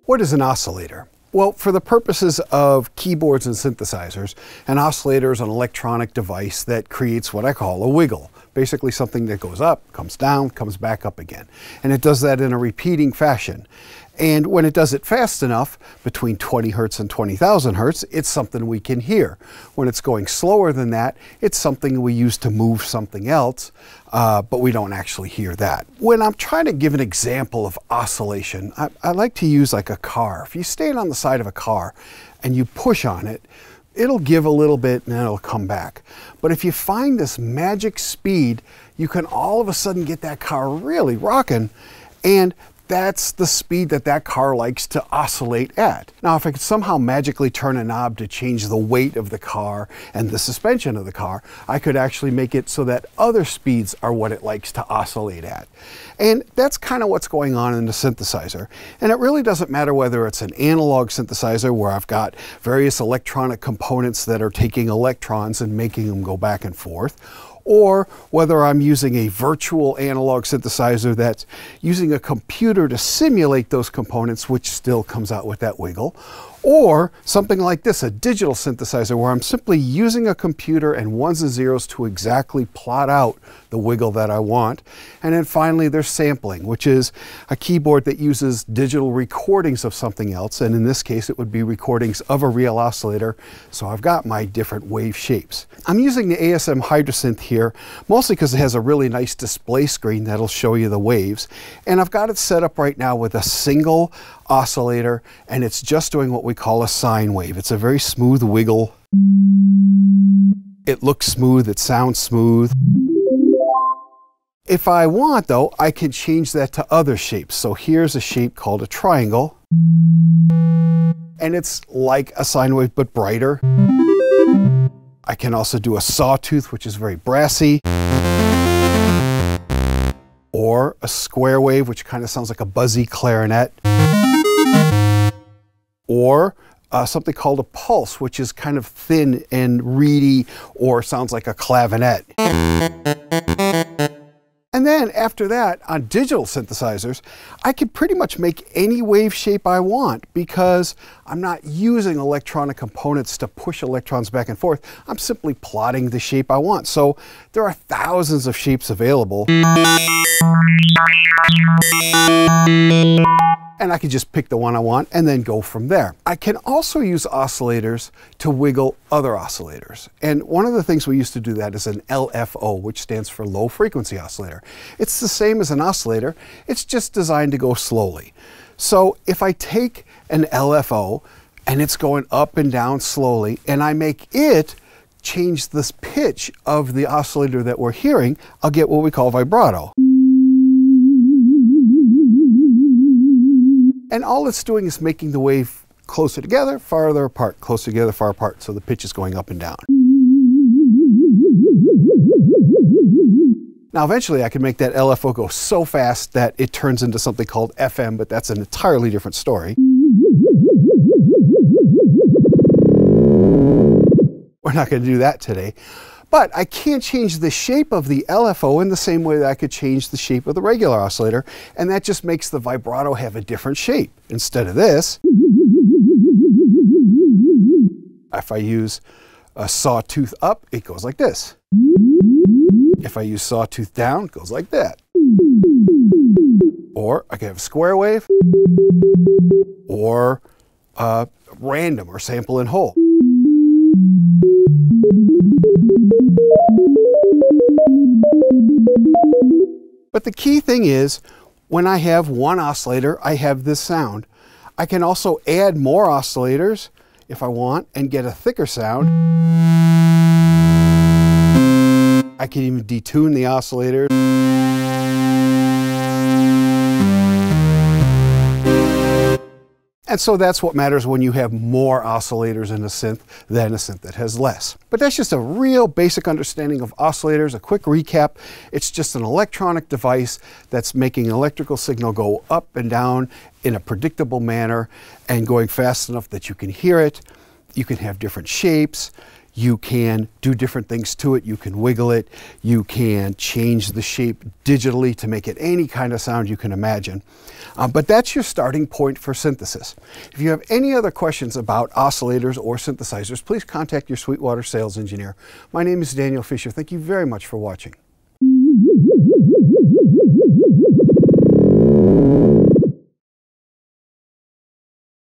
What is an oscillator? Well, for the purposes of keyboards and synthesizers, an oscillator is an electronic device that creates what I call a wiggle. Basically something that goes up, comes down, comes back up again. And it does that in a repeating fashion. And when it does it fast enough, between 20 Hertz and 20,000 Hertz, it's something we can hear. When it's going slower than that, it's something we use to move something else, but we don't actually hear that. When I'm trying to give an example of oscillation, I like to use like a car. If you stand on the side of a car and you push on it, it'll give a little bit and then it'll come back. But if you find this magic speed, you can all of a sudden get that car really rocking, and that's the speed that that car likes to oscillate at. Now, if I could somehow magically turn a knob to change the weight of the car and the suspension of the car, I could actually make it so that other speeds are what it likes to oscillate at. And that's kind of what's going on in the synthesizer. And it really doesn't matter whether it's an analog synthesizer where I've got various electronic components that are taking electrons and making them go back and forth, or whether I'm using a virtual analog synthesizer that's using a computer to simulate those components, which still comes out with that wiggle, or something like this, a digital synthesizer where I'm simply using a computer and ones and zeros to exactly plot out the wiggle that I want. And then finally there's sampling, which is a keyboard that uses digital recordings of something else, and in this case it would be recordings of a real oscillator, so I've got my different wave shapes. I'm using the ASM Hydrosynth here, mostly because it has a really nice display screen that'll show you the waves, and I've got it set up right now with a single oscillator, and it's just doing what we call a sine wave. It's a very smooth wiggle. It looks smooth, it sounds smooth. If I want though, I can change that to other shapes. So here's a shape called a triangle, and it's like a sine wave but brighter. I can also do a sawtooth, which is very brassy, or a square wave, which kind of sounds like a buzzy clarinet, or something called a pulse, which is kind of thin and reedy, or sounds like a clavinet. And then after that, on digital synthesizers, I can pretty much make any wave shape I want because I'm not using electronic components to push electrons back and forth. I'm simply plotting the shape I want. So there are thousands of shapes available. And I can just pick the one I want and then go from there. I can also use oscillators to wiggle other oscillators. And one of the things we used to do that is an LFO, which stands for low frequency oscillator. It's the same as an oscillator, it's just designed to go slowly. So if I take an LFO and it's going up and down slowly, and I make it change this pitch of the oscillator that we're hearing, I'll get what we call vibrato. And all it's doing is making the wave closer together, farther apart, closer together, far apart, so the pitch is going up and down. Now eventually I can make that LFO go so fast that it turns into something called FM, but that's an entirely different story. We're not going to do that today. But I can't change the shape of the LFO in the same way that I could change the shape of the regular oscillator, and that just makes the vibrato have a different shape. Instead of this, if I use a sawtooth up, it goes like this. If I use sawtooth down, it goes like that. Or I can have a square wave, or random, or sample and hold. But the key thing is, when I have one oscillator, I have this sound. I can also add more oscillators if I want and get a thicker sound. I can even detune the oscillator. And so that's what matters when you have more oscillators in a synth than a synth that has less. But that's just a real basic understanding of oscillators. A quick recap: it's just an electronic device that's making an electrical signal go up and down in a predictable manner and going fast enough that you can hear it. You can have different shapes. You can do different things to it. You can wiggle it. You can change the shape digitally to make it any kind of sound you can imagine. But that's your starting point for synthesis. If you have any other questions about oscillators or synthesizers, please contact your Sweetwater sales engineer. My name is Daniel Fisher. Thank you very much for watching.